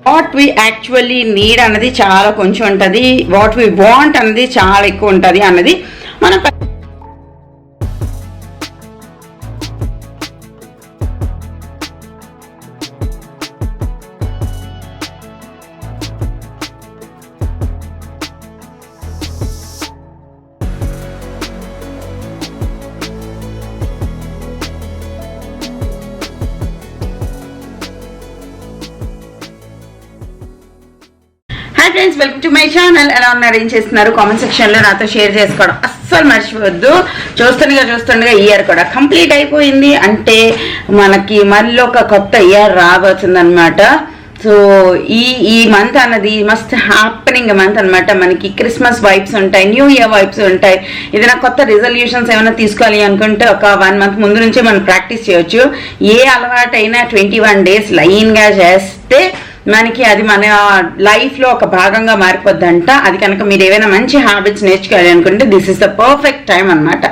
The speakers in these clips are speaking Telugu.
వాట్ వీ యాక్చువల్లీ నీడ్ అన్నది చాలా కొంచెం ఉంటుంది, వాట్ వీ వాంట్ అన్నది చాలా ఎక్కువ ఉంటుంది అన్నది మనం friends welcome to my channel. ఎలా ఉన్నారు, ఏం చేస్తున్నారు? కామెంట్ సెక్షన్లో నాతో షేర్ చేసుకోవడం అస్సలు మర్చిపోవద్దు. చూస్తుండగా ఇయర్ కూడా కంప్లీట్ అయిపోయింది, అంటే మనకి మళ్ళీ ఒక కొత్త ఇయర్ రాబోతుంది అనమాట. సో ఈ మంత్ అన్నది మస్ట్ హ్యాపెనింగ్ మంత్ అనమాట. మనకి క్రిస్మస్ వైబ్స్ ఉంటాయి, న్యూ ఇయర్ వైబ్స్ ఉంటాయి. ఏదైనా కొత్త రిజల్యూషన్స్ ఏమైనా తీసుకోవాలి అనుకుంటే ఒక 1 month ముందు నుంచే మనం ప్రాక్టీస్ చేయొచ్చు. ఏ అలవాటైనా 21 days లైన్గా చేస్తే మనకి అది మన లైఫ్లో ఒక భాగంగా మారిపోద్దంట. అది కనుక మీరు ఏవైనా మంచి హ్యాబిట్స్ నేర్చుకోవాలి అనుకుంటే this is the perfect time అనమాట.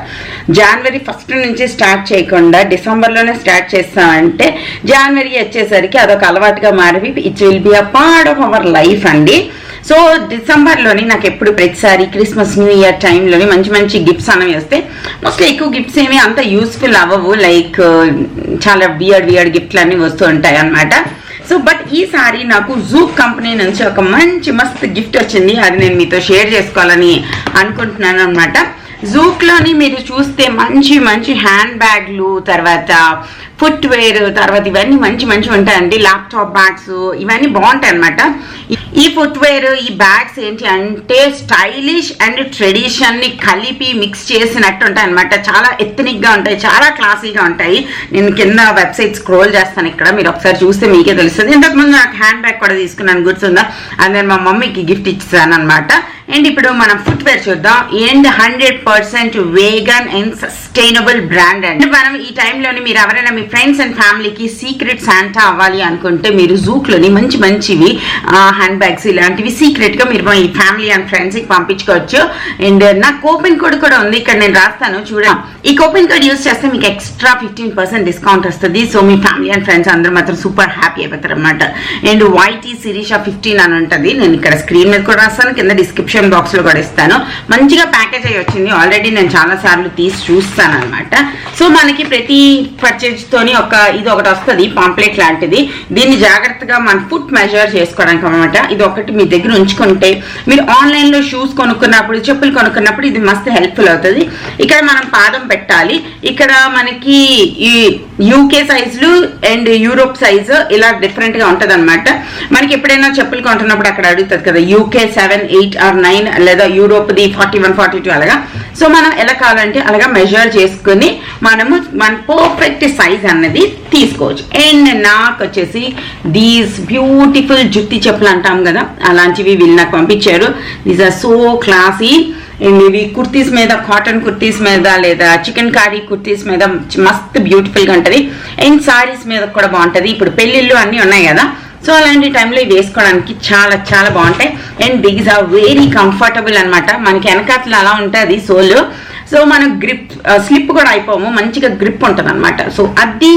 January 1st నుంచి స్టార్ట్ చేయకుండా డిసెంబర్లోనే స్టార్ట్ చేస్తామంటే January వచ్చేసరికి అదొక అలవాటుగా మారి it will be a part of our life అండి. సో డిసెంబర్లోని నాకు ఎప్పుడు ప్రతిసారి క్రిస్మస్ న్యూ ఇయర్ టైంలోని మంచి మంచి గిఫ్ట్స్ అనేవి వస్తాయి. మోస్ట్లీ ఎక్కువ గిఫ్ట్స్ ఏమి అంత యూస్ఫుల్ అవ్వవు, లైక్ చాలా వియర్డ్ గిఫ్ట్లు అన్నీ వస్తూ ఉంటాయి అన్నమాట. సో బట్ ఈసారి నాకు జూక్ కంపెనీ నుంచి ఒక మంచి మస్తు గిఫ్ట్ వచ్చింది, అది నేను మీతో షేర్ చేసుకోవాలని అనుకుంటున్నాను అనమాట. జూక్లోని మీరు చూస్తే మంచి మంచి హ్యాండ్ బ్యాగ్లు, తర్వాత ఫుట్ వేర్, తర్వాత ఇవన్నీ మంచి ఉంటాయండి. ల్యాప్టాప్ బ్యాగ్స్ ఇవన్నీ బాగుంటాయి అనమాట. ఈ ఫుట్ వేర్, ఈ బ్యాగ్స్ ఏంటి అంటే స్టైలిష్ అండ్ ట్రెడిషన్ని కలిపి మిక్స్ చేసినట్టు ఉంటాయి అనమాట. చాలా ఎథనిక్గా ఉంటాయి, చాలా క్లాసీగా ఉంటాయి. నేను కింద వెబ్సైట్ స్క్రోల్ చేస్తాను, ఇక్కడ మీరు ఒకసారి చూస్తే మీకే తెలుస్తుంది. ఇంతకుముందు నాకు హ్యాండ్ బ్యాగ్ కూడా తీసుకున్నాను, గుర్తుందా? అది నేను మా మమ్మీకి గిఫ్ట్ ఇచ్చాను అనమాట. అండ్ ఇప్పుడు మనం ఫుట్ వేర్ చూద్దాం. And 100% vegan and sustainable brand అండి. మనం ఈ టైంలోని మీరు ఎవరైనా మీ ఫ్రెండ్స్ అండ్ ఫ్యామిలీకి సీక్రెట్ శాంటా అవ్వాలి అనుకుంటే మీరు జూక్లోని మంచివి హ్యాండ్ బ్యాగ్స్ ఇలాంటివి సీక్రెట్గా మీరు మీ ఫ్యామిలీ అండ్ ఫ్రెండ్స్కి పంపించుకోవచ్చు. అండ్ నా కూపన్ కోడ్ కూడా ఉంది, ఇక్కడ నేను రాస్తాను చూడండి. ఈ కూపన్ కోడ్ యూస్ చేస్తే మీకు ఎక్స్ట్రా 15% డిస్కౌంట్ వస్తుంది. So me family and friends అందరూ మాత్రం సూపర్ హ్యాపీ అయిపోతారు అనమాట. అండ్ వైటీ Sireesha 15 అని ఉంటుంది. నేను ఇక్కడ స్క్రీన్ మీద కూడా రాస్తాను, కింద డిస్క్రిప్షన్ బాక్స్ లో కూడా ఇస్తాను. మంచిగా ప్యాకేజ్ అయ్యి వచ్చింది, ఆల్రెడీ నేను చాలా సార్లు తీసి చూస్తాను అనమాట. సో మనకి ప్రతి పర్చేజ్ తోని ఇది ఒకటి వస్తుంది, పాంప్లెట్ లాంటిది. దీన్ని జాగ్రత్తగా మన ఫుట్ మెజర్ చేసుకోవడానికి అనమాట. ఇది ఒకటి మీ దగ్గర ఉంచుకుంటే మీరు ఆన్లైన్ లో షూస్ కొనుక్కున్నప్పుడు, చెప్పులు కొనుక్కున్నప్పుడు ఇది మస్తు హెల్ప్ఫుల్ అవుతుంది. ఇక్కడ మనం పాదం పెట్టాలి. ఇక్కడ మనకి ఈ యూకే సైజులు అండ్ యూరోప్ సైజు ఇలా డిఫరెంట్ గా ఉంటది అనమాట. మనకి ఎప్పుడైనా చెప్పులు కొంటున్నప్పుడు అక్కడ అడుగుతుంది కదా యూకే 7, 8 or 9 లేదా యూరోప్ది 41, 42 అలాగా. సో మనం ఎలా కావాలంటే అలాగా మెజర్ చేసుకుని మనము మన పర్ఫెక్ట్ సైజ్ అన్నది తీసుకోవచ్చు. అండ్ నాకు వచ్చేసి దీస్ బ్యూటిఫుల్ జుత్తి చెప్పులు అంటాం కదా, అలాంటివి వీళ్ళు నాకు పంపించారు. These are so classy. And ఇవి కుర్తీస్ మీద, కాటన్ కుర్తీస్ మీద లేదా చికెన్ కారీ కుర్తీస్ మీద మస్త్ బ్యూటిఫుల్గా ఉంటుంది. అండ్ సారీస్ మీద కూడా బాగుంటుంది. ఇప్పుడు పెళ్ళిళ్ళు అన్నీ ఉన్నాయి కదా, సో అలాంటి టైంలో ఇవి వేసుకోవడానికి చాలా బాగుంటాయి. And these are very comfortable అనమాట. మనకి వెనకాతలు అలా ఉంటుంది సోల్, సో మనం గ్రిప్ స్లిప్ కూడా అయిపోము, మంచిగా గ్రిప్ ఉంటుంది అనమాట. సో అది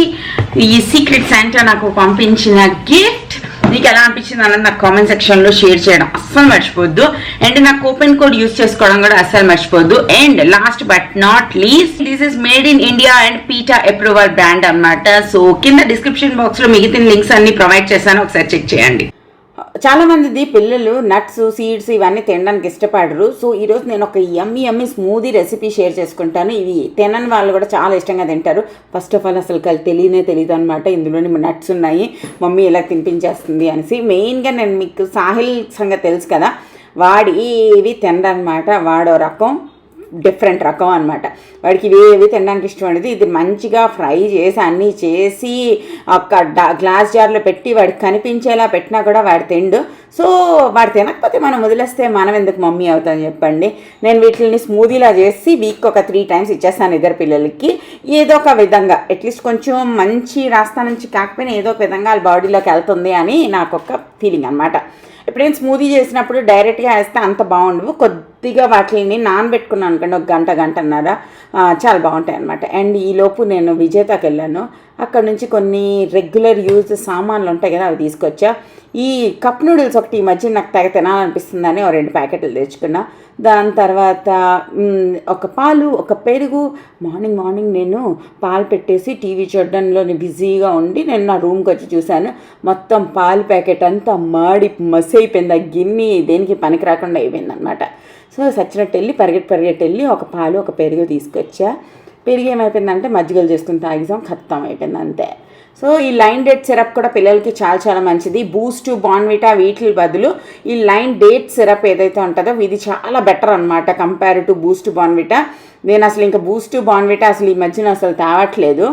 ఈ సీక్రెట్ శాంటా నాకు పంపించిన గిఫ్ట్. మీకు ఎలా అనిపించింది అన్నది నాకు కామెంట్ సెక్షన్లో షేర్ చేయడం అస్సలు మర్చిపోద్దు. అండ్ నా కూపన్ కోడ్ యూస్ చేసుకోవడం కూడా అస్సలు మర్చిపోద్దు. And last but not least, this is made in India and PETA approval brand అనమాట. సో కింద డిస్క్రిప్షన్ బాక్స్లో మిగతా లింక్స్ అన్ని ప్రొవైడ్ చేశాను, ఒకసారి చెక్ చేయండి. చాలా మంది పిల్లలు నట్స్, సీడ్స్ ఇవన్నీ తినడానికి ఇష్టపడరు. సో ఈరోజు నేను ఒక యమ్మీ స్మూదీ రెసిపీ షేర్ చేసుకుంటాను. ఇవి తినని వాళ్ళు కూడా చాలా ఇష్టంగా తింటారు. ఫస్ట్ ఆఫ్ ఆల్ అసలు తెలియదు అనమాట, ఇందులోని నట్స్ ఉన్నాయి, మమ్మీ ఇలా తినిపించేస్తుంది అనేసి. మెయిన్గా నేను మీకు సాహిల్ సంగతి తెలుసు కదా, వాడు ఏవి తినడనమాట. వాడో రకం డిఫరెంట్ రకం అనమాట. వాడికి ఇవేవి తినడానికి ఇష్టం ఉండేది. ఇది మంచిగా ఫ్రై చేసి అన్నీ చేసి ఒక గ్లాస్ జార్లో పెట్టి వాడికి కనిపించేలా పెట్టినా కూడా వాడు తిండు. సో వాడు తినకపోతే మనం వదిలేస్తే మనం ఎందుకు మమ్మీ అవుతామని చెప్పండి. నేను వీటిని స్మూదీలా చేసి వీక్ ఒక 3 times ఇచ్చేస్తాను ఇద్దరు పిల్లలకి. ఏదో ఒక విధంగా అట్లీస్ట్ కొంచెం మంచి రాస్తా నుంచి కాకపోయినా ఏదో ఒక విధంగా వాళ్ళ బాడీలోకి వెళ్తుంది అని నాకు ఒక ఫీలింగ్ అనమాట. ఎప్పుడైనా స్మూదీ చేసినప్పుడు డైరెక్ట్గా వేస్తే అంత బాగుండవు, కొద్దిగా వాటిని నానబెట్టుకున్నాను అనుకోండి, ఒక గంటన్నర చాలా బాగుంటాయి అనమాట. అండ్ ఈలోపు నేను విజేతకి వెళ్ళాను. అక్కడ నుంచి కొన్ని రెగ్యులర్ యూజ్ సామాన్లు ఉంటాయి కదా అవి తీసుకొచ్చా. ఈ కప్ నూడిల్స్ ఒకటి ఈ మధ్య నాకు తెగ తినాలనిపిస్తుందని 2 ప్యాకెట్లు తెచ్చుకున్నా. దాని తర్వాత ఒక పాలు, ఒక పెరుగు. మార్నింగ్ నేను పాలు పెట్టేసి టీవీ చూడడంలో బిజీగా ఉండి నేను నా రూమ్కి వచ్చి చూశాను. మొత్తం పాలు ప్యాకెట్ అంతా మసి అయిపోయింది. ఆ గిన్నె దేనికి పనికి రాకుండా అయిపోయింది అనమాట. సో సచ్చినట్టు వెళ్ళి పరిగెట్టి వెళ్ళి ఒక పాలు, ఒక పెరుగు తీసుకొచ్చా. పెరుగు ఏమైపోయిందంటే మజ్జిగలు చేసుకుని తాగిసాం, ఖతం అయిపోయింది అంతే. సో ఈ లైన్ డేట్ సిరప్ కూడా పిల్లలకి చాలా మంచిది. బూస్ట్, బార్న్విటా వీటి బదులు ఈ లైన్ డేట్ సిరప్ ఏదైతే ఉంటుందో ఇది చాలా బెటర్ అనమాట కంపేర్ టు బూస్ట్, బార్న్విటా. నేను అసలు ఇంకా బూస్ట్, బార్న్విటా అసలు ఈ మధ్యన అసలు తేవట్లేదు.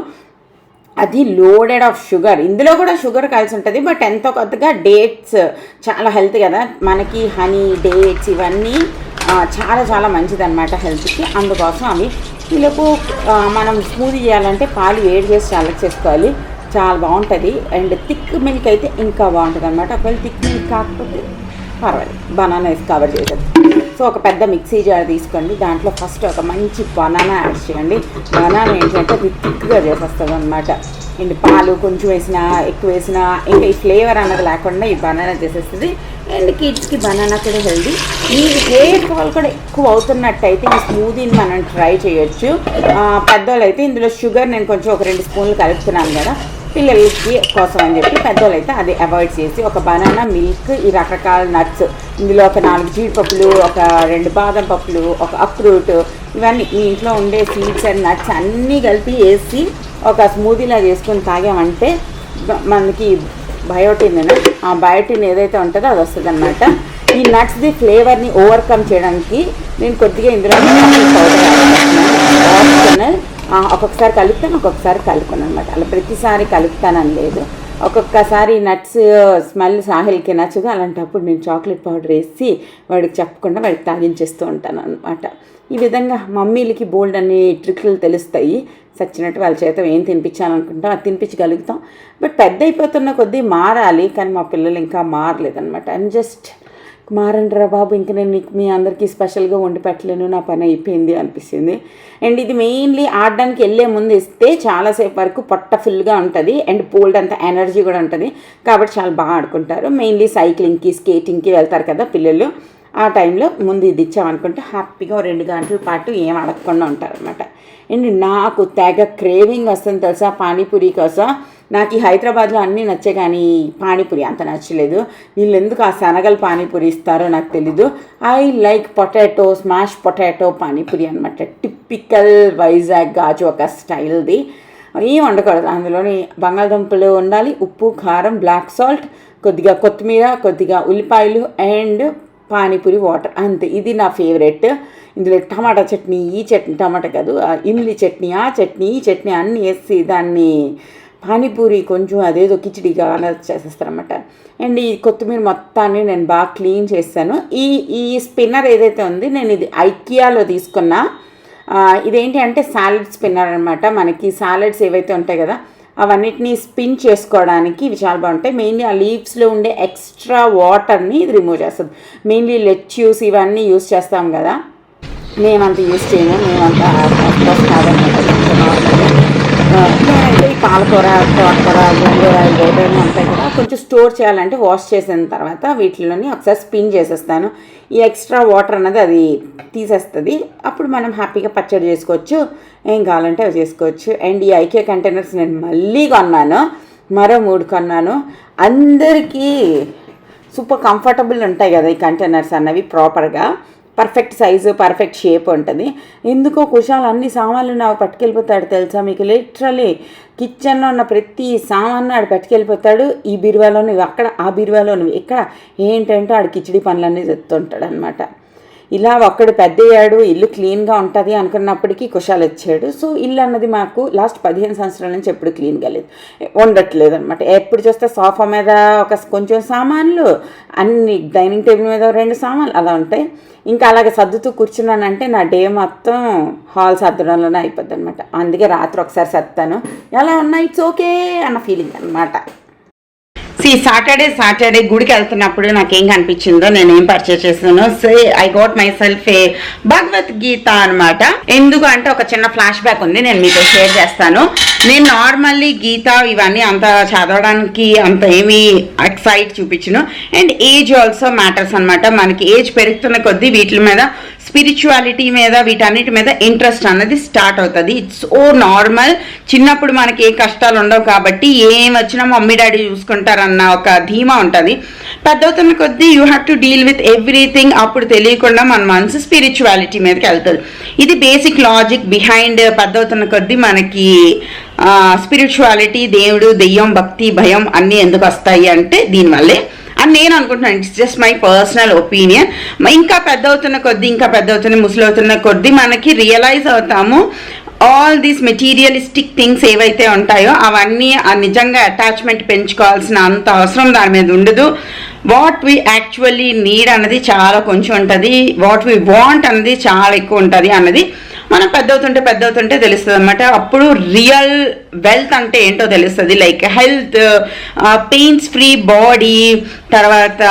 అది లోడెడ్ ఆఫ్ షుగర్. ఇందులో కూడా షుగర్ కలిసి ఉంటుంది, బట్ ఎంతో కొత్తగా డేట్స్ చాలా హెల్త్ కదా మనకి. హనీ, డేట్స్ ఇవన్నీ చాలా మంచిది అనమాట హెల్త్కి. అందుకోసం అవి వీళ్ళకు మనం స్మూదీ చేయాలంటే పాలు వేడి చేసి చల్లచేసుకోవాలి, చాలా బాగుంటుంది. అండ్ థిక్ మిల్క్ అయితే ఇంకా బాగుంటుంది అనమాట. ఒకవేళ థిక్ మిల్క్ కాకపోతే పర్వాలేదు, బనానా వేసి కవర్ చేసేది. సో ఒక పెద్ద మిక్సీ జార్ తీసుకోండి, దాంట్లో ఫస్ట్ ఒక మంచి బనానా యాడ్ చేయండి. బనానా ఏంటంటే అది థిక్గా చేసేస్తుంది అనమాట. అండ్ పాలు కొంచెం వేసినా ఎక్కువ వేసినా ఇంకా ఈ ఫ్లేవర్ అన్నది లేకుండా ఈ బనానా చేసేస్తుంది. అండ్ కిడ్స్కి బనానా కూడా హెల్దీ. ఈ హెయిర్ ఫాల్ కూడా ఎక్కువ అవుతున్నట్టయితే ఈ స్మూదీని మనం ట్రై చేయొచ్చు. పెద్దవాళ్ళు అయితే ఇందులో షుగర్ నేను కొంచెం ఒక 2 స్పూన్లు కలుపుతున్నాను కదా పిల్లలకి కోసం అని చెప్పి, పెద్దవాళ్ళు అయితే అది అవాయిడ్ చేసి ఒక బనానా, మిల్క్, ఈ రకరకాల నట్స్, ఇందులో ఒక 4 జీడిపప్పులు, ఒక 2 బాదం పప్పులు, ఒక అక్రూట్, ఇవన్నీ మీ ఇంట్లో ఉండే సీడ్స్ అండ్ నట్స్ అన్నీ కలిపి వేసి ఒక స్మూదీలా చేసుకొని తాగామంటే మనకి ఆ బయోటిన్ ఏదైతే ఉంటుందో అది వస్తుంది అనమాట. ఈ నట్స్ది ఫ్లేవర్ని ఓవర్కమ్ చేయడానికి నేను కొద్దిగా ఇందులో పౌడర్ ఒక్కొక్కసారి కలుపుతాను, ఒక్కొక్కసారి కలుపుతాను అనమాట. అలా ప్రతిసారి కలుపుతానని లేదు. ఒక్కొక్కసారి నట్స్ స్మెల్ సాహిల్కి నచ్చదు, అలాంటప్పుడు నేను చాక్లెట్ పౌడర్ వేసి వాడికి చెప్పకుండా వాడికి తాగించేస్తూ ఉంటాను అనమాట. ఈ విధంగా మమ్మీలకి బోల్డ్ అన్ని ట్రిక్లు తెలుస్తాయి. సచ్చినట్టు వాళ్ళ చేత ఏం తినిపించాలనుకుంటాం అది తినిపించగలుగుతాం. బట్ పెద్ద అయిపోతున్న కొద్దీ మారాలి, కానీ మా పిల్లలు ఇంకా మారలేదనమాట. జస్ట్ మారండి రా బాబు, ఇంక నేను మీ అందరికీ స్పెషల్గా వండి పెట్టలేను, నా పని అయిపోయింది అనిపిస్తుంది. అండ్ ఇది మెయిన్లీ ఆడడానికి వెళ్ళే ముందు ఇస్తే చాలాసేపు వరకు పొట్ట ఫుల్గా ఉంటుంది అండ్ బోల్డ్ అంత ఎనర్జీ కూడా ఉంటుంది, కాబట్టి చాలా బాగా ఆడుకుంటారు. మెయిన్లీ సైక్లింగ్కి, స్కేటింగ్కి వెళ్తారు కదా పిల్లలు, ఆ టైంలో ముందు ఇది ఇచ్చామనుకుంటే హ్యాపీగా 2 గంటల పాటు ఏం అడగకుండా ఉంటారనమాట. అండ్ నాకు తెగ క్రేవింగ్ వస్తుంది తెలుసా పానీపూరి కోసం. నాకు ఈ హైదరాబాద్లో అన్నీ నచ్చే కానీ పానీపూరి అంత నచ్చలేదు. వీళ్ళు ఎందుకు ఆ శనగలు పానీపూరి ఇస్తారో నాకు తెలీదు. I like potato, smash potato panipuri అనమాట. టిపికల్ వైజాగ్ గాజు ఒక స్టైల్ది. ఏం వండకూడదు, అందులోని బంగాళదుంపలు ఉండాలి, ఉప్పు, కారం, బ్లాక్ సాల్ట్, కొద్దిగా కొత్తిమీర, కొద్దిగా ఉల్లిపాయలు అండ్ పానీపూరి వాటర్, అంతే. ఇది నా ఫేవరెట్. ఇందులో టమాటా చట్నీ, ఈ చట్నీ, టమాటా కాదు ఇమ్లీ చట్నీ, ఆ చట్నీ, ఈ చట్నీ అన్నీ వేసి దాన్ని పానీపూరి కొంచెం అదేదో కిచిడిగా చేసేస్తారనమాట. అండ్ ఈ కొత్తిమీర మొత్తాన్ని నేను బాగా క్లీన్ చేస్తాను. ఈ స్పిన్నర్ ఏదైతే ఉంది నేను ఇది ఐకియాలో తీసుకున్నా. ఇదేంటి అంటే సాలెడ్ స్పిన్నర్ అనమాట. మనకి సాలెడ్స్ ఏవైతే ఉంటాయి కదా అవన్నిటిని స్పిన్ చేసుకోవడానికి ఇవి చాలా బాగుంటాయి. మెయిన్లీ ఆ లీవ్స్లో ఉండే ఎక్స్ట్రా వాటర్ని ఇది రిమూవ్ చేస్తుంది. మెయిన్లీ లెట్యూస్ ఇవన్నీ యూస్ చేస్తాం కదా, మేమంత యూస్ చేయము, మేమంతా నేనైతే ఈ పాలకూర, తోటకూర, గోంగూర ఏదైనా ఉంటాయి కదా కొంచెం స్టోర్ చేయాలంటే వాష్ చేసిన తర్వాత వీటిలోని ఒకసారి స్పిన్ చేసేస్తాను. ఈ ఎక్స్ట్రా వాటర్ అన్నది అది తీసేస్తుంది. అప్పుడు మనం హ్యాపీగా పచ్చడి చేసుకోవచ్చు, ఏం కావాలంటే అవి చేసుకోవచ్చు. అండ్ ఈ ఐకే కంటైనర్స్ నేను మళ్ళీ కొన్నాను, మరో 3 కొన్నాను. అందరికీ సూపర్ కంఫర్టబుల్ ఉంటాయి కదా ఈ కంటైనర్స్ అన్నవి, ప్రాపర్గా పర్ఫెక్ట్ సైజు, పర్ఫెక్ట్ షేప్ ఉంటుంది. ఎందుకో కుషాల్ అన్ని సామాన్లు నాకు పట్టుకెళ్ళిపోతాడు తెలుసా మీకు. లిటరలీ కిచెన్లో ఉన్న ప్రతి సామాన్ను ఆడు పట్టుకెళ్ళిపోతాడు. ఈ బీరువాలో నువ్వు అక్కడ, ఆ బీరువాలో నువ్వు ఇక్కడ, ఏంటంటే ఆడు కిచిడి పనులన్నీ చెప్తుంటాడు అనమాట. ఇలా ఒక్కడు పెద్దయ్యాడు, ఇల్లు క్లీన్గా ఉంటుంది అనుకున్నప్పటికీ కుషాల్ వచ్చాడు. సో ఇల్లు అన్నది మాకు లాస్ట్ 15 సంవత్సరాల నుంచి ఎప్పుడు క్లీన్గా లేదు, ఉండట్లేదు అనమాట. ఎప్పుడు చూస్తే సోఫా మీద ఒక కొంచెం సామాన్లు, అన్ని డైనింగ్ టేబుల్ మీద 2 సామాన్లు అలా ఉంటాయి. ఇంకా అలాగే సర్దుతూ కూర్చున్నానంటే నా డే మొత్తం హాల్ సర్దడంలోనే అయిపోద్ది అనమాట. అందుకే రాత్రి ఒకసారి సర్దుతాను, ఎలా ఉన్నా ఇట్స్ ఓకే అన్న ఫీలింగ్ అనమాట. సాటర్డే గుడికి వెళ్తున్నప్పుడు నాకేం కనిపించిందో నేనేం పర్చేస్ చేస్తాను. So I got myself a Bhagavad Gita అనమాట. ఎందుకు అంటే ఒక చిన్న ఫ్లాష్ బ్యాక్ ఉంది, నేను మీతో షేర్ చేస్తాను. నేను నార్మల్లీ గీత ఇవన్నీ అంత చదవడానికి అంత ఏమీ ఎక్సైట్ చూపించను. అండ్ ఏజ్ ఆల్సో మ్యాటర్స్ అనమాట. మనకి ఏజ్ పెరుగుతున్న కొద్దీ వీటి మీద, స్పిరిచువాలిటీ మీద, వీటన్నిటి మీద ఇంట్రెస్ట్ అన్నది స్టార్ట్ అవుతుంది. It's oh normal. చిన్నప్పుడు మనకి ఏ కష్టాలు ఉండవు కాబట్టి ఏం వచ్చినా మమ్మీ డాడీ చూసుకుంటారన్న ఒక ధీమా ఉంటుంది. పెద్దవుతున్న కొద్దీ you have to deal with everything. అప్పుడు తెలియకుండా మన మనసు స్పిరిచువాలిటీ మీదకి వెళ్తుంది. ఇది బేసిక్ లాజిక్ బిహైండ్ పెద్దవుతున్న కొద్దీ మనకి స్పిరిచువాలిటీ, దేవుడు, దెయ్యం, భక్తి, భయం అన్నీ ఎందుకు వస్తాయి అంటే దీనివల్లే అని నేను అనుకుంటున్నాను. It's just my personal opinion. ఇంకా పెద్ద అవుతున్న ముసలవుతున్న కొద్దీ మనకి రియలైజ్ అవుతాము ఆల్ దీస్ మెటీరియలిస్టిక్ థింగ్స్ ఏవైతే ఉంటాయో అవన్నీ నిజంగా అటాచ్మెంట్ పెంచుకోవాల్సిన అంత అవసరం దాని మీద ఉండదు. వాట్ వీ యాక్చువల్లీ నీడ్ అన్నది చాలా కొంచెం ఉంటుంది, వాట్ వీ వాంట్ అన్నది చాలా ఎక్కువ ఉంటుంది అన్నది మనం పెద్దవుతుంటే తెలుస్తుంది అనమాట. అప్పుడు రియల్ వెల్త్ అంటే ఏంటో తెలుస్తుంది. Like health, pains free body, తర్వాత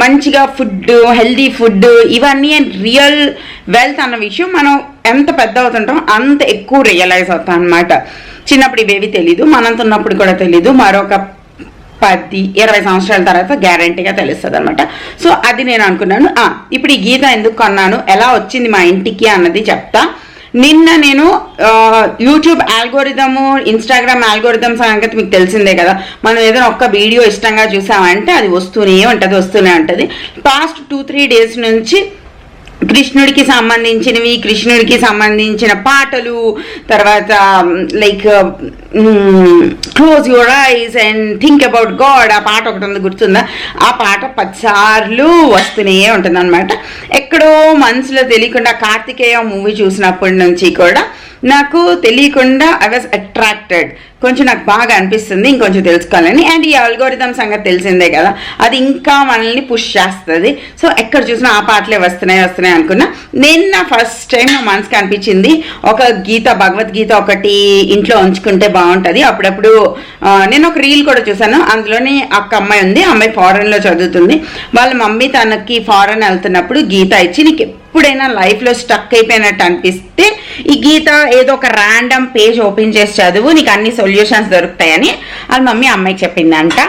మంచిగా ఫుడ్, హెల్దీ ఫుడ్, ఇవన్నీ రియల్ వెల్త్ అన్న విషయం మనం ఎంత పెద్ద అవుతుంటాం అంత ఎక్కువ రియలైజ్ అవుతాం అనమాట. చిన్నప్పుడు ఇవేవి తెలీదు, మనంతో ఉన్నప్పుడు కూడా తెలీదు, మరొక 10-20 సంవత్సరాల తర్వాత గ్యారంటీగా తెలుస్తుంది అనమాట. సో అది నేను అనుకున్నాను. ఇప్పుడు ఈ గీత ఎందుకు కొన్నాను, ఎలా వచ్చింది మా ఇంటికి అన్నది చెప్తా. నిన్న నేను యూట్యూబ్ ఆల్గోరిథము, ఇన్స్టాగ్రామ్ ఆల్గోరిథం సంగతి మీకు తెలిసిందే కదా. మనం ఏదైనా ఒక్క వీడియో ఇష్టంగా చూసామంటే అది వస్తూనే ఉంటుంది. పాస్ట్ 2-3 డేస్ నుంచి కృష్ణుడికి సంబంధించిన పాటలు, తర్వాత like close your eyes and think about God, ఆ పాట ఒకటి ఉంది గుర్తుందా? ఆ పాట 10 సార్లు వస్తూనే ఉంటుంది అనమాట. ఎక్కడో మనసులో తెలియకుండా కార్తికేయ మూవీ చూసినప్పటి నుంచి కూడా నాకు తెలియకుండా ఐ వాజ్ అట్రాక్టెడ్. కొంచెం నాకు బాగా అనిపిస్తుంది ఇంకొంచెం తెలుసుకోవాలని. అండ్ ఈ అల్గోరిథం సంగతి తెలిసిందే కదా, అది ఇంకా మనల్ని పుష్ చేస్తుంది. సో ఎక్కడ చూసినా ఆ పాటలే వస్తున్నాయి అనుకున్నా. నిన్న ఫస్ట్ టైం నా మనసుకి అనిపించింది ఒక భగవద్గీత ఒకటి ఇంట్లో ఉంచుకుంటే బాగుంటుంది. అప్పుడప్పుడు నేను ఒక రీల్ కూడా చూసాను, అందులోని ఒక అమ్మాయి ఉంది, అమ్మాయి ఫారెన్లో చదువుతుంది. వాళ్ళ మమ్మీ తనకి ఫారెన్ వెళ్తున్నప్పుడు గీత ఇచ్చి, నీకు ఎప్పుడైనా లైఫ్లో స్టక్ అయిపోయినట్టు అనిపిస్తే ఈ గీత ఏదో ఒక ర్యాండమ్ పేజ్ ఓపెన్ చేసి చదువు, నీకు అన్ని సొల్యూషన్స్ దొరుకుతాయని వాళ్ళ మమ్మీ అమ్మాయికి చెప్పిందంట.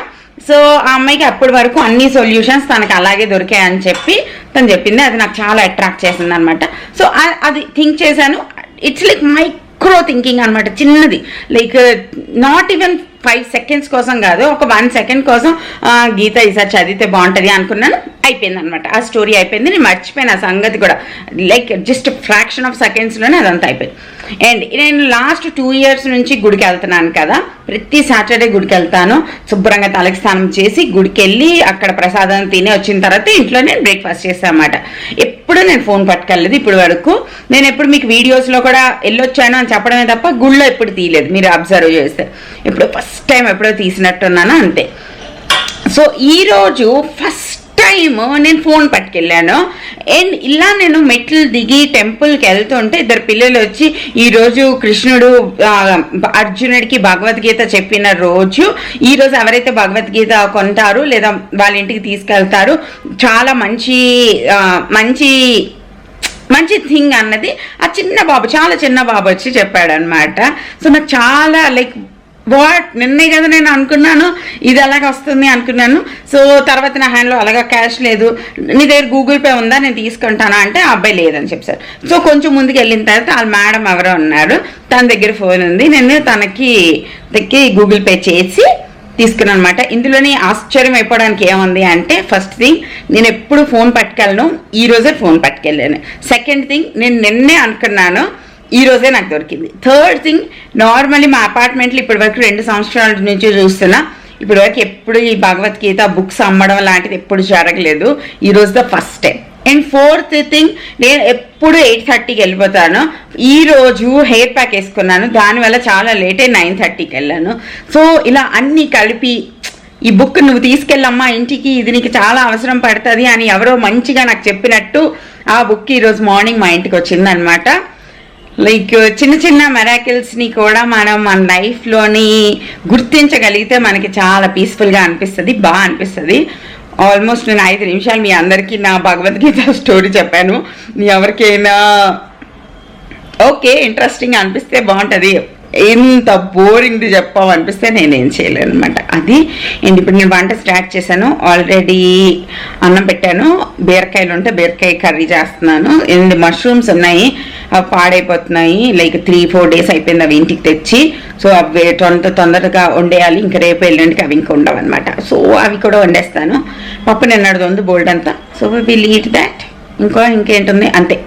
సో ఆ అమ్మాయికి అప్పటి వరకు అన్ని సొల్యూషన్స్ తనకు అలాగే దొరికాయని చెప్పి తను చెప్పింది. అది నాకు చాలా అట్రాక్ట్ చేసింది అనమాట. సో అది థింక్ చేశాను. ఇట్స్ లైక్ మైక్రో థింకింగ్ అనమాట, చిన్నది. లైక్ నాట్ ఈవెన్ 5 సెకండ్స్ కోసం కాదు, ఒక 1 సెకండ్ కోసం గీత ఈసారి చదివితే బాగుంటుంది అనుకున్నాను. అయిపోయింది అనమాట, ఆ స్టోరీ అయిపోయింది. నేను మర్చిపోయాను ఆ సంగతి కూడా. లైక్ జస్ట్ ఫ్రాక్షన్ ఆఫ్ సెకండ్స్లోనే అదంతా అయిపోయింది. అండ్ నేను లాస్ట్ 2 years నుంచి గుడికి వెళ్తున్నాను కదా, ప్రతి సాటర్డే గుడికి వెళ్తాను. శుభ్రంగా తలకి స్నానం చేసి గుడికి వెళ్ళి అక్కడ ప్రసాదం తిని వచ్చిన తర్వాత ఇంట్లో నేను బ్రేక్ఫాస్ట్ చేస్తాను అనమాట. ఎప్పుడు నేను ఫోన్ పట్టుకెళ్ళలేదు ఇప్పటి వరకు. నేను ఎప్పుడు మీకు వీడియోస్లో కూడా వెళ్ళొచ్చాను అని చెప్పడమే తప్ప గుళ్ళో ఎప్పుడు తీయలేదు. మీరు అబ్జర్వ్ చేస్తే ఎప్పుడో ఫస్ట్ టైం ఎప్పుడో తీసినట్టున్నాను అంతే. సో ఈరోజు ఫస్ట్ టైం నేను ఫోన్ పట్టుకెళ్ళాను. అండ్ ఇలా నేను మెట్లు దిగి టెంపుల్కి వెళ్తుంటే 2 పిల్లలు వచ్చి, ఈరోజు కృష్ణుడు అర్జునుడికి భగవద్గీత చెప్పిన రోజు, ఈరోజు ఎవరైతే భగవద్గీత కొంటారు లేదా వాళ్ళ ఇంటికి తీసుకెళ్తారు, చాలా మంచి థింగ్ అన్నది ఆ చాలా చిన్న బాబు వచ్చి చెప్పాడనమాట. సో నాకు చాలా లైక్ నిన్నే కదా నేను అనుకున్నాను ఇది అలాగ వస్తుంది అనుకున్నాను. సో తర్వాత నా హ్యాండ్లో అలాగా క్యాష్ లేదు, నీ దగ్గర గూగుల్ పే ఉందా నేను తీసుకుంటానా అంటే ఆ అబ్బాయి లేదని చెప్పారు. సో కొంచెం ముందుకు వెళ్ళిన తర్వాత వాళ్ళ మేడం ఎవరో ఉన్నారు, తన దగ్గర ఫోన్ ఉంది, నేను తనకి గూగుల్ పే చేసి తీసుకున్నాను అనమాట. ఇందులోని ఆశ్చర్యం అయిపోవడానికి ఏముంది అంటే, ఫస్ట్ థింగ్ నేను ఎప్పుడు ఫోన్ పట్టుకెళ్ళను, ఈరోజే ఫోన్ పట్టుకెళ్ళాను. సెకండ్ థింగ్ నేను నిన్నే అనుకున్నాను, ఈ రోజే నాకు దొరికింది. థర్డ్ థింగ్, నార్మల్లీ మా అపార్ట్మెంట్లో ఇప్పటి వరకు 2 సంవత్సరాల నుంచి చూస్తున్నా, ఇప్పటి వరకు ఎప్పుడు ఈ భగవద్గీత బుక్స్ అమ్మడం లాంటిది ఎప్పుడు జరగలేదు. ఈ రోజు the first time. And fourth thing, నేను ఎప్పుడు 8:30కి వెళ్ళిపోతాను. ఈరోజు హెయిర్ ప్యాక్ వేసుకున్నాను, దానివల్ల చాలా లేట్ అయ్యి 9:30కి వెళ్ళాను. సో ఇలా అన్నీ కలిపి ఈ బుక్ నువ్వు తీసుకెళ్ళమ్మా ఇంటికి, ఇది నీకు చాలా అవసరం పడుతుంది అని ఎవరో మంచిగా నాకు చెప్పినట్టు ఆ బుక్ ఈరోజు మార్నింగ్ మా ఇంటికి వచ్చిందనమాట. లైక్ చిన్న చిన్న మెరాకిల్స్ని కూడా మనం మన లైఫ్లోని గుర్తించగలిగితే మనకి చాలా పీస్ఫుల్గా అనిపిస్తుంది, బాగా అనిపిస్తుంది. ఆల్మోస్ట్ నేను 5 నిమిషాలు మీ అందరికీ నా భగవద్గీత స్టోరీ చెప్పాను. ఎవరికైనా ఓకే ఇంట్రెస్టింగ్ అనిపిస్తే బాగుంటుంది, ఎంత బోరింగ్ది చెప్పామనిపిస్తే నేనేం చేయలేను అనమాట. అది ఇప్పుడు నేను వంట స్టార్ట్ చేశాను. ఆల్రెడీ అన్నం పెట్టాను, బీరకాయలు ఉంటే బీరకాయ కర్రీ చేస్తున్నాను. మష్రూమ్స్ ఉన్నాయి, అవి పాడైపోతున్నాయి. లైక్ 3-4 డేస్ అయిపోయింది అవి ఇంటికి తెచ్చి. సో అవి తొందరగా వండేయాలి, ఇంకా రేపు ఎల్లుండికి అవి ఇంకా ఉండవు అనమాట. సో అవి కూడా వండేస్తాను. పప్పు నిన్నటిది ఉంది బోల్డ్ అంతా. So will eat that. ఇంకేంటుంది అంతే.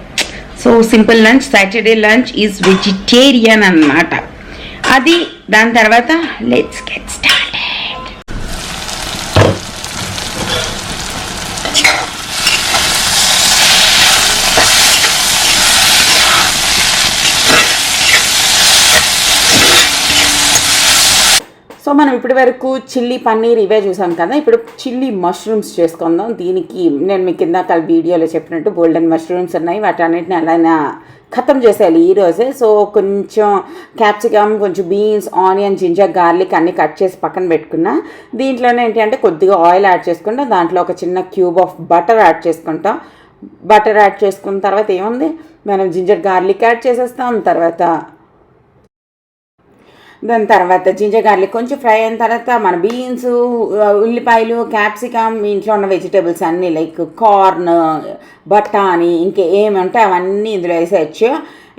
So simple lunch. Saturday lunch is vegetarian అన్నమాట. అది దాని తర్వాత లెట్స్ గెట్ స్టార్టెడ్. సో మనం ఇప్పటి వరకు చిల్లీ పన్నీర్ ఇవే చూసాం కదా, ఇప్పుడు చిల్లీ మష్రూమ్స్ చేసుకుందాం. దీనికి నేను మీకు ఇందాక వీడియోలో చెప్పినట్టు గోల్డెన్ మష్రూమ్స్ ఉన్నాయి, వాటి అన్నిటిని ఎలా ఖతం చేసేయాలి ఈరోజే. సో కొంచెం క్యాప్సికమ్, కొంచెం బీన్స్, ఆనియన్, జింజర్, గార్లిక్ అన్నీ కట్ చేసి పక్కన పెట్టుకున్నా. దీంట్లోనే ఏంటి అంటే కొద్దిగా ఆయిల్ యాడ్ చేసుకుంటాం, దాంట్లో ఒక చిన్న క్యూబ్ ఆఫ్ బటర్ యాడ్ చేసుకుంటాం. బటర్ యాడ్ చేసుకున్న తర్వాత ఏముంది, మనం జింజర్ గార్లిక్ యాడ్ చేసేస్తాం. దాని తర్వాత జింజర్ గార్లిక్ కొంచెం ఫ్రై అయిన తర్వాత మన బీన్స్, ఉల్లిపాయలు, క్యాప్సికమ్, ఇంట్లో ఉన్న వెజిటేబుల్స్ అన్నీ లైక్ కార్న్, బఠానీ, ఇంకా ఏమి ఉంటాయి అవన్నీ ఇందులో వేసేయచ్చు.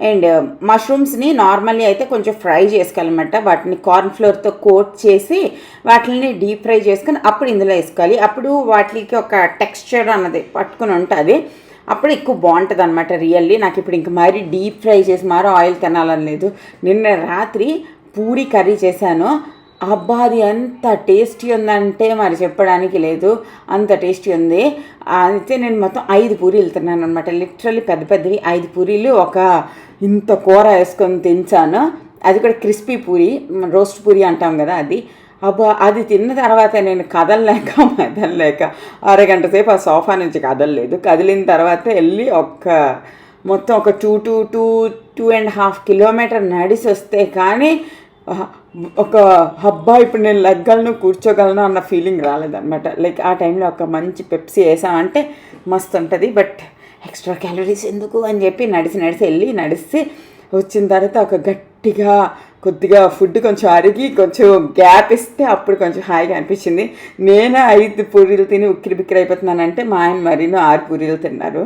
అండ్ మష్రూమ్స్ని నార్మల్లీ అయితే కొంచెం ఫ్రై చేసుకోవాలన్నమాట. వాటిని కార్న్ ఫ్లోర్తో కోట్ చేసి వాటిని డీప్ ఫ్రై చేసుకొని అప్పుడు ఇందులో వేసుకోవాలి. అప్పుడు వాటికి ఒక టెక్స్చర్ అన్నది పట్టుకుని ఉంటుంది, అప్పుడు ఎక్కువ బాగుంటుంది అనమాట. రియల్లీ నాకు ఇప్పుడు ఇంక మరీ డీప్ ఫ్రై చేసి మరో ఆయిల్ తినాలని లేదు. నిన్న రాత్రి పూరీ కర్రీ చేశాను. అబ్బా అది ఎంత టేస్టీ ఉందంటే మరి చెప్పడానికి లేదు, అంత టేస్టీ ఉంది. అయితే నేను మొత్తం 5 పూరీలు తిన్నాను అనమాట. లిటరల్లీ పెద్ద పెద్దవి 5 పూరీలు ఒక ఇంత కూర వేసుకొని తించాను. అది కూడా క్రిస్పీ పూరి, రోస్ట్ పూరి అంటాం కదా అది. అబ్బా అది తిన్న తర్వాత నేను మెదలలేక అరగంట సేపు ఆ సోఫా నుంచి కదలలేదు. కదిలిన తర్వాత వెళ్ళి మొత్తం ఒక 2.5 కిలోమీటర్ నడిచి వస్తే కానీ ఒక హబ్బా ఇప్పుడు నేను లెగ్గలను కూర్చోగలను అన్న ఫీలింగ్ రాలేదన్నమాట. లైక్ ఆ టైంలో ఒక మంచి పెప్సీ వేసామంటే మస్తు ఉంటుంది. బట్ ఎక్స్ట్రా క్యాలరీస్ ఎందుకు అని చెప్పి నడిచి వచ్చిన తర్వాత ఒక గట్టిగా కొద్దిగా ఫుడ్ కొంచెం అరిగి కొంచెం గ్యాప్ ఇస్తే అప్పుడు కొంచెం హాయిగా అనిపించింది. నేను 5 పూరీలు తిని ఉక్కిరి బిక్కిరి అయిపోతున్నానంటే మా ఆయన మరీనూ 6 పూరీలు తిన్నారు.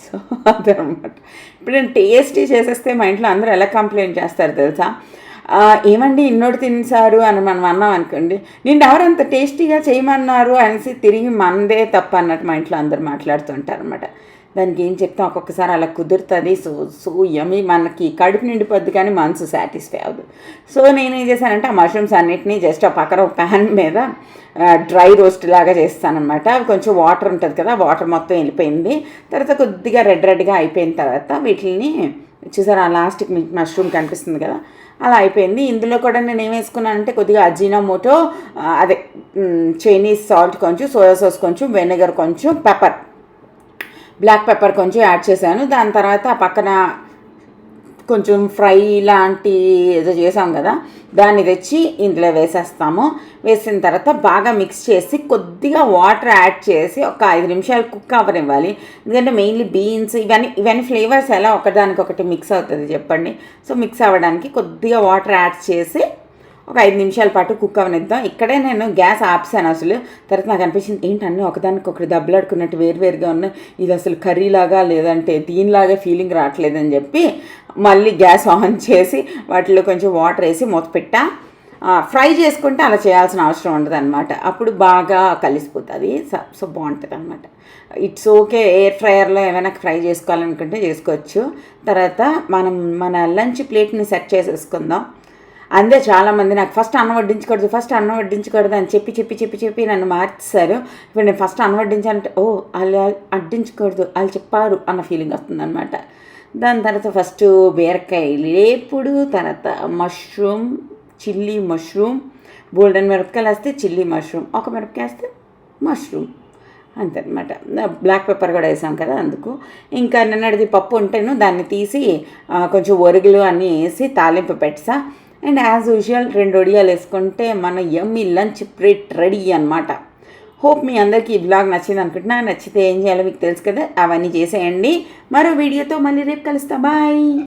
సో అదనమాట. ఇప్పుడు నేను టేస్టీ చేసేస్తే మా ఇంట్లో అందరూ ఎలా కంప్లైంట్ చేస్తారు తెలుసా, ఏమండి ఇన్నోటి తినేసారు అని మనం అన్నాం అనుకోండి, నేను ఎవరంత టేస్టీగా చేయమన్నారు అనేసి తిరిగి మనదే తప్ప అన్నట్టు మా ఇంట్లో అందరు మాట్లాడుతుంటారు అనమాట. దానికి ఏం చెప్తాం, ఒక్కొక్కసారి అలా కుదురుతుంది. సో యమ్మీ మనకి కడుపు నిండిపోద్ది కానీ మనసు సాటిస్ఫై అవ్వదు. సో నేనేం చేశానంటే ఆ మష్రూమ్స్ అన్నిటినీ జస్ట్ ఆ పక్కన ప్యాన్ మీద డ్రై రోస్ట్ లాగా చేస్తానమాట. కొంచెం వాటర్ ఉంటుంది కదా, వాటర్ మొత్తం వెళ్ళిపోయింది. తర్వాత కొద్దిగా రెడ్గా అయిపోయిన తర్వాత వీటిని చూసారు, ఆ లాస్ట్కి మీకు మష్రూమ్ కనిపిస్తుంది కదా, అలా అయిపోయింది. ఇందులో కూడా నేను ఏం వేసుకున్నానంటే కొద్దిగా అజీనోమోటో, అదే చైనీస్ సాల్ట్ కొంచెం, సోయా సాస్ కొంచెం, వెనిగర్ కొంచెం, బ్లాక్ పెప్పర్ కొంచెం యాడ్ చేశాను. దాని తర్వాత ఆ పక్కన కొంచెం ఫ్రై లాంటి ఏదో చేసాం కదా, దాన్ని తెచ్చి ఇందులో వేసేస్తాము. వేసిన తర్వాత బాగా మిక్స్ చేసి కొద్దిగా వాటర్ యాడ్ చేసి ఒక 5 నిమిషాలు కుక్ అవ్వనివ్వాలి. ఎందుకంటే మెయిన్లీ బీన్స్ ఇవన్నీ ఫ్లేవర్స్ ఎలా ఒకదానికొకటి మిక్స్ అవుతుంది చెప్పండి. సో మిక్స్ అవ్వడానికి కొద్దిగా వాటర్ యాడ్ చేసి ఒక 5 నిమిషాల పాటు కుక్ అవనిద్దాం. ఇక్కడే నేను గ్యాస్ ఆపేసాను అసలు. తర్వాత నాకు అనిపించింది ఏంటి అన్నీ ఒకదానికొకటి దెబ్బలాడుకున్నట్టు వేరువేరుగా ఉన్నాయి, ఇది అసలు కర్రీలాగా లేదంటే దీనిలాగా ఫీలింగ్ రావట్లేదని చెప్పి మళ్ళీ గ్యాస్ ఆన్ చేసి వాటిలో కొంచెం వాటర్ వేసి మూత పెట్టా. ఫ్రై చేసుకుంటే అలా చేయాల్సిన అవసరం ఉండదు అనమాట, అప్పుడు బాగా కలిసిపోతుంది. సో బాగుంటుంది అనమాట. ఇట్స్ ఓకే, ఎయిర్ ఫ్రైయర్లో ఏమైనా ఫ్రై చేసుకోవాలనుకుంటే చేసుకోవచ్చు. తర్వాత మనం మన లంచ్ ప్లేట్ని సెట్ చేసేసుకుందాం. అందే చాలామంది నాకు ఫస్ట్ అన్నం వడ్డించకూడదు అని చెప్పి నన్ను మార్చేశారు. ఇప్పుడు నేను ఫస్ట్ అన్నం వడ్డించాలంటే వాళ్ళు వడ్డించకూడదు వాళ్ళు చెప్పారు అన్న ఫీలింగ్ వస్తుందన్నమాట. దాని తర్వాత ఫస్ట్ బీరకాయ లేపుడు, తర్వాత మష్రూమ్, చిల్లీ మష్రూమ్, గోల్డెన్ మిరపకాయలు వేస్తే చిల్లీ మష్రూమ్, ఒక మిరపకాయ వేస్తే మష్రూమ్, అంతనమాట. బ్లాక్ పెప్పర్ కూడా వేసాం కదా అందుకు. ఇంకా నిన్నటిది పప్పు ఉంటేను దాన్ని తీసి కొంచెం ఒరుగులు అన్నీ వేసి తాలింపు పెట్టసా. అండ్ యాజ్ యూజువల్ 2 వడియాలు వేసుకుంటే మన యమ్మీ లంచ్ ప్లేట్ రెడీ అనమాట. హోప్ మీ అందరికీ ఈ బ్లాగ్ నచ్చింది అనుకుంటున్నా. నచ్చితే ఏం చేయాలో మీకు తెలుసు కదా, అవన్నీ చేసేయండి. మరో వీడియోతో మళ్ళీ రేపు కలుస్తా. బాయ్.